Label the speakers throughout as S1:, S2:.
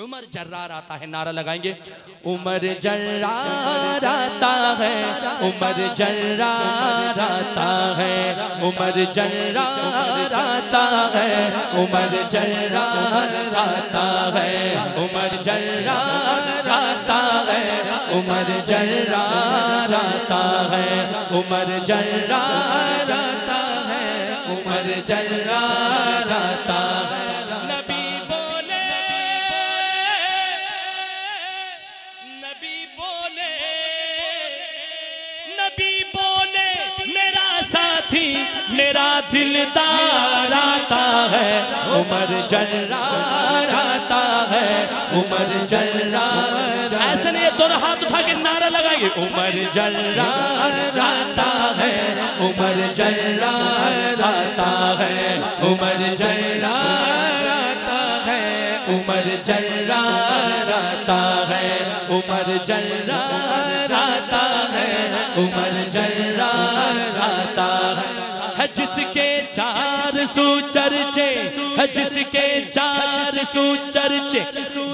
S1: उमर जर्रार आता है, नारा लगाएंगे। उमर जर्रार आता है, उमर जर्रार आता है, उमर जर्रार आता है, उमर जर्रार आता है, उमर जर्रार आता है, उमर जर्रार आता है, उमर जर्रार आता है, उमर जर्रार आता है। मेरा दिलदार आता है, उमर जर्रार आता है, उमर जर्रार। ऐसे नहीं, दोनों हाथ उठा के नारा लगाएंगे। उमर जर्रार आता है, उमर जर्रार आता है, उमर जर्रार आता है, उमर जर्रार आता है, उमर जर्रार आता है, उमर जर्रार आता है। जिसके 400 चर्चे, जिसके 400 चर्चे,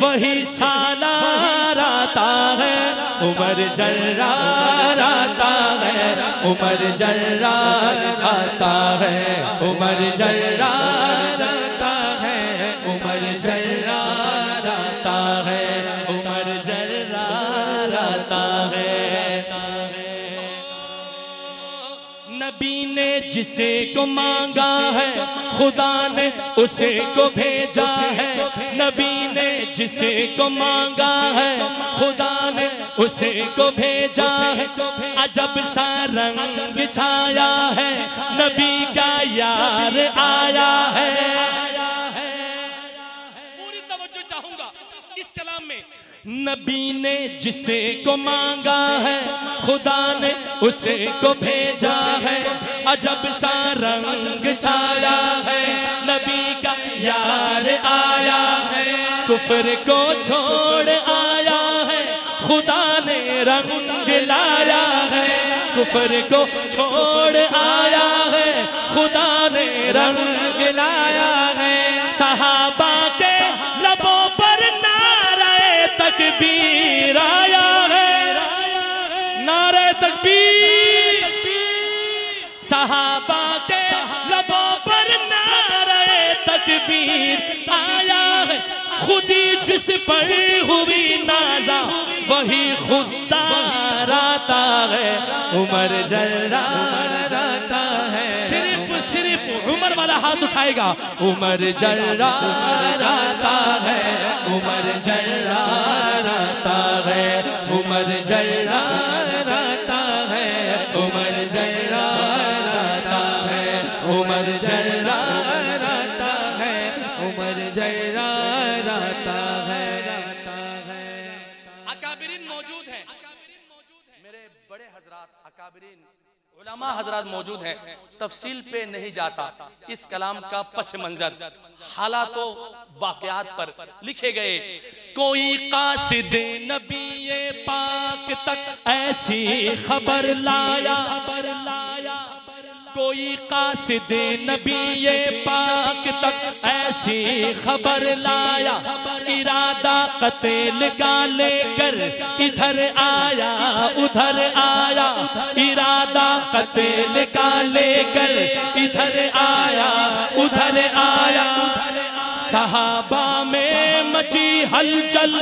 S1: वही सालार आता है, उमर जर्रार आता है, उमर जर्रार आता है, उमर जर्रार आता है, उमर जर्रार आता है, उमर जर्रार आता है। नबी ने जिसे को मांगा है, खुदा ने उसे को भेजा है। नबी ने जिसे को मांगा है, खुदा ने उसे को भेजा है। अजब सा रंग छाया है, नबी का यार आया है। पूरी तवज्जो चाहूंगा इस कलाम में। नबी ने जिसे को मांगा है, खुदा ने उसे को भेजा है। अजब सा रंग छाया है, नबी का यार आया है। कुफ्र को छोड़ आया है, खुदा ने रंग लाया है। कुफ्र को छोड़ आया है, खुदा ने रंग लाया है। सहाबा के लबों पर नारे तकबीर आया है, नारे तकबीर। सहाबा के लबों पर नारे तकबीर आया है। खुदी जिस पर हुई नाजा, वही खुदार आता है, उमर जर्रार आता है। सिर्फ उमर वाला हाथ उठाएगा। उमर जर्रार आता है, उमर जर्रार आता है, उमर जर्रार आता है, उमर जर्रार आता है, उमर जर्रार आता है, उमर जर्रार आता है। अकाबिरीन मौजूद हैं, मेरे बड़े हजरात अकाबिरीन उलमा हजरात मौजूद हैं। तफसील पे नहीं जाता, इस कलाम का पस मंजर हालातों वाक़यात पर लिखे गए। कोई कासिद नबी पाक तक ऐसी खबर लाया, कोई कासिद नबी पाक तक ऐसी खबर लाया। इरादा कत्ल का लेकर इधर आया उधर आया, इरादा कत्ल का लेकर इधर आया उधर आया। सहाबा में मची हलचल,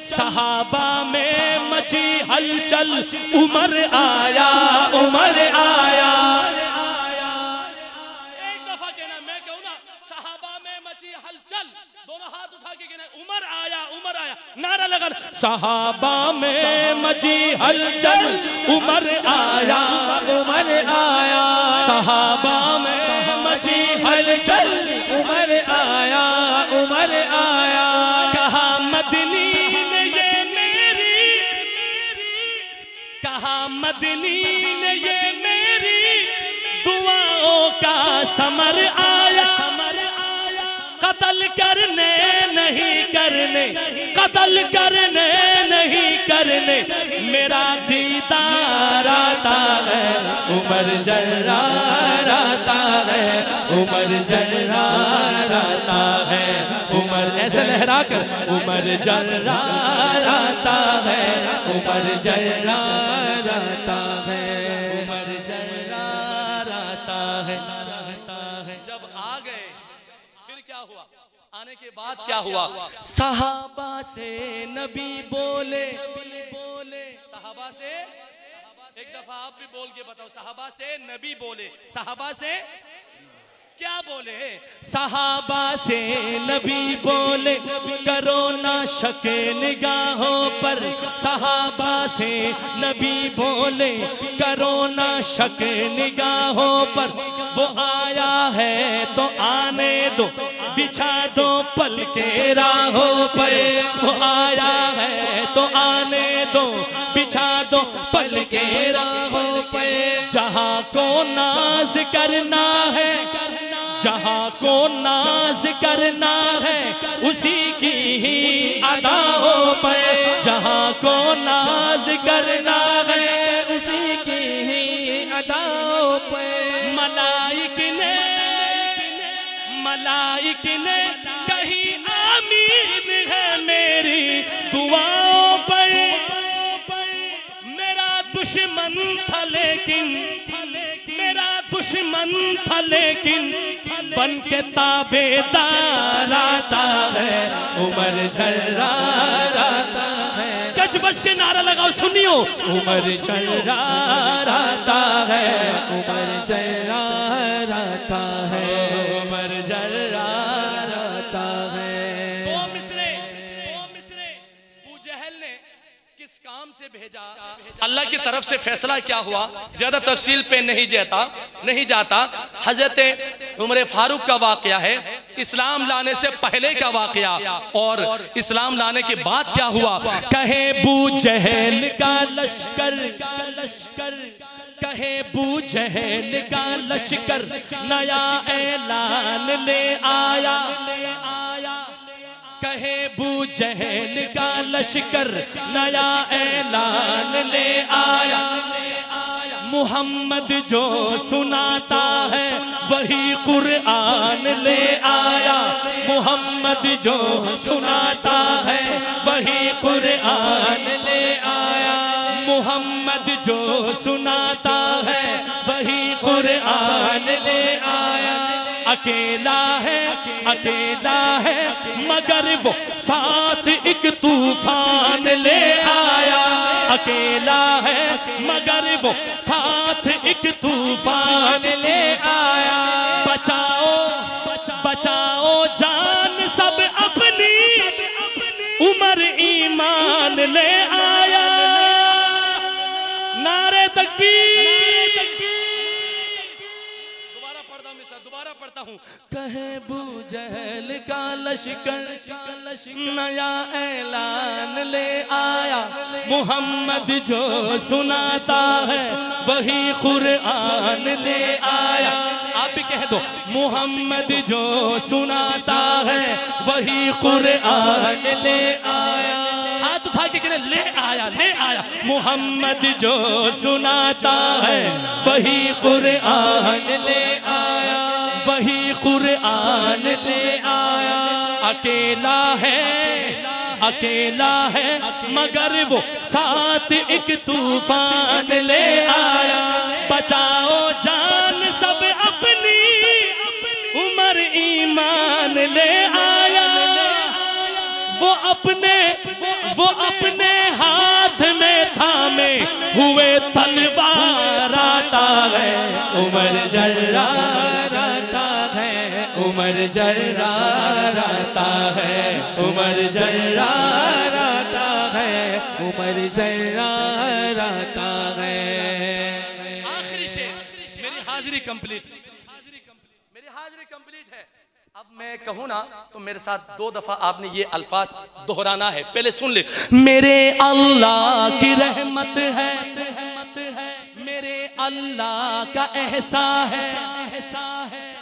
S1: सहाबा में मची हलचल। उमर आया, उमर आया। एक दफा कहना, मैं कहूँ ना, सहाबा में मची हलचल, दोनों हाथ उठा के कहना उमर आया, उमर आया। नारा लगा, सहाबा में मची हलचल। उमर आया, उमर आया। सहाबा में मची हलचल। उमर आया, उमर आया। कहा मदनी ने ये मेरी, कहा मदनी ने ये मेरी दुआओं का समर आया। कत्ल करने नहीं करने, कत्ल करने नहीं करने, मेरा दीदार आता है। उमर जर्राता है, उमर जर्राता है, उमर ऐसे लहरा कर उमर जर्राता है, उमर जर्राता है, उमर जर्राता है। जब आ गए फिर क्या हुआ? आने के बाद क्या हुआ? सहाबा से नबी बोले, सहाबा से एक दफा आप भी बोल के बताओ, सहाबा से नबी बोले, सहाबा से क्या बोले? सहाबा से नबी बोले, करो ना शके निगाहों पर। सहाबा से नबी बोले, करो ना शके निगाहों पर। वो आया है तो आने दो, बिछा दो पल के राहों पर। वो आया है तो आने दो, बिछा दो पल के राहों पर। जहाँ को नाज करना है, जहाँ को नाज करना है, उसी की ही अदाओं पर। जहाँ को नाज करना है, उसी की ही अदाओं पर। मलाइक ने कहीं आमीन है मेरी दुआओं पर। मेरा दुश्मन था लेकिन, मेरा दुश्मन था लेकिन, बन के ताबेदार आता है, उमर जर्राता है। गज के नारा लगाओ सुनियो, उमर जर्राता है, उमर जर्राता है, उमर जर्राता है। दो मिसरे अबू जहल ने किस काम से भेजा, अल्लाह की तरफ से फैसला क्या हुआ, ज्यादा तफसील पे नहीं जाता। हजरत उमर फारूक का वाकया है, इस्लाम लाने से पहले का वाकया और इस्लाम लाने के बाद क्या हुआ। कहे अबू जहल का लश्कर, कहे अबू जहल का लश्कर, नया ऐलान ले आया। कहे अबू जहल का लश्कर, नया ऐलान ले आया। मुहम्मद जो सुनाता है, वही कुरान ले आया। मुहम्मद जो सुनाता है, वही कुरान ले आया। मुहम्मद जो सुनाता है, वही कुरान ले आया। अकेला है मगर वो साथ एक तूफान ले आया। अकेला है मगर वो साथ एक तूफान ले आया। बचाओ जान सब अपनी, उमर ईमान ले आया। नारे तकबीर। दोबारा पढ़ता हूँ। कहे अबू जहल का लश्कर, नया ऐलान ले आया। मुहम्मद जो सुनाता है, वही कुरान ले आया। आप भी कह दो, मुहम्मद जो सुनाता है, वही कुरान ले आया। हाथ उठा के कहने ले आया। मुहम्मद जो सुनाता है, वही कुरान ले आया, वही कुरान ले आया। अकेला है मगर वो साथ एक तूफान ले आया। बचाओ जान सब अपनी, उमर ईमान ले आया। वो अपने हाथ में थामे हुए तलवार आता है। उमर जर्राता है, उमर जर्राता है, उमर जर्राता है, उमर जर्राता है। आखिरी शेर, मेरी हाजिरी कंप्लीट है। अब मैं कहूँ ना तो मेरे साथ 2 दफा आपने ये अल्फाज दोहराना है। पहले सुन ले। मेरे अल्लाह की रहमत है, मेरे अल्लाह का एहसान है।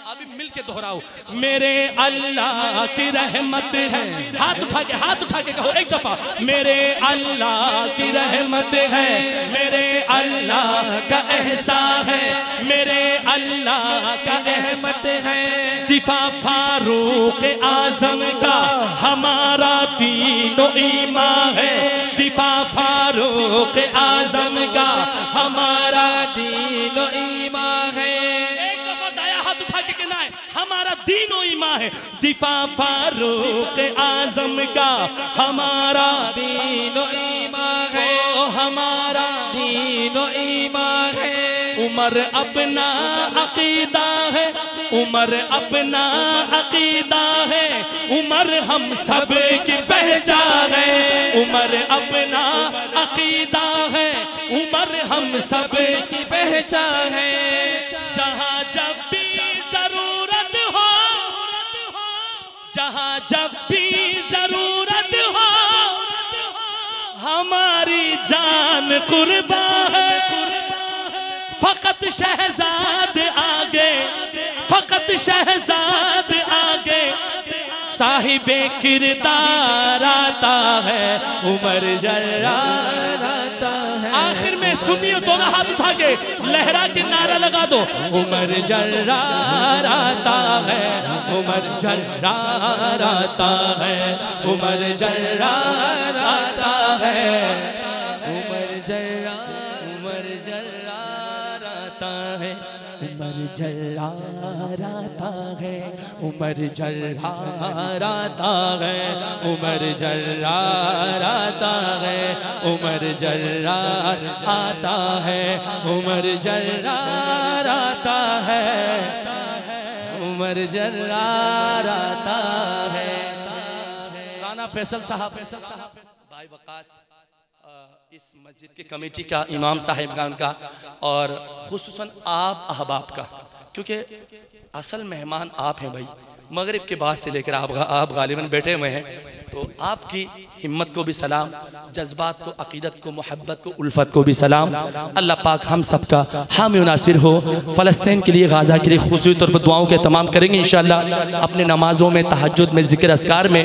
S1: अभी मिलके के दोहराओ। मेरे अल्लाह की रहमत है, हाथ उठा के कहो एक दफा, मेरे अल्लाह की रहमत है, मेरे अल्लाह का एहसान है, मेरे अल्लाह का रहमत है। दिफा फारूक आजम का हमारा दीनो ईमान है, दिफा फारूक आजम का हमारा दीनो ईमान है। एक दफा दाया हाथ उठा के कहना है, हमारा दीनो ईमान है, दिफा फारूक आजम का हमारा दीनो ईमान है, हमारा दीनो ईमान है। उमर अपना अकीदा है, उमर अपना अकीदा है, उमर हम सब की पहचान है, उमर अपना अकीदा है, उमर हम सब की पहचान है। जहाँ जब भी जरूरत हो, जहाँ जब भी जरूरत हो, हमारी जान कुर्बान है। फकत शहजाद आगे, फकत शहजाद आगे, साहिबे किरदार आता है, उमर जर्रार आता है। आखिर में सुनिए, दोनों हाथ उठा के लहरा के नारा लगा दो, उमर जर्रार आता है, उमर जर्रार आता है, उमर जर्रार आता है, उमर जर्रार, उमर जर्रार आता है, उमर जर्रार आता है, उमर जर्रार आता है, उमर जर्रार आता है, उमर जर्रार आता है, उमर जर्रार आता है, उमर जर्रार आता है। राना फैसल साहब, भाई वकास इस मस्जिद के कमेटी का, इमाम साहिबगान का और खुसूसन आप अहबाब का, क्योंकि असल मेहमान आप हैं भाई। मगरिब के बाद से लेकर आप गालिबन बैठे हुए हैं, तो आपकी हिम्मत को भी सलाम, जज्बात को, अकीदत को, मोहब्बत को, उल्फत को भी सलाम। अल्लाह पाक हम सबका हामी नासिर हो। फ़लस्तीन के लिए, गाज़ा के लिए खुसूसी तौर पर दुआओं के तमाम करेंगे इंशाअल्लाह। अपने नमाज़ों में, तहज्जुद में, ज़िक्र अस्कार में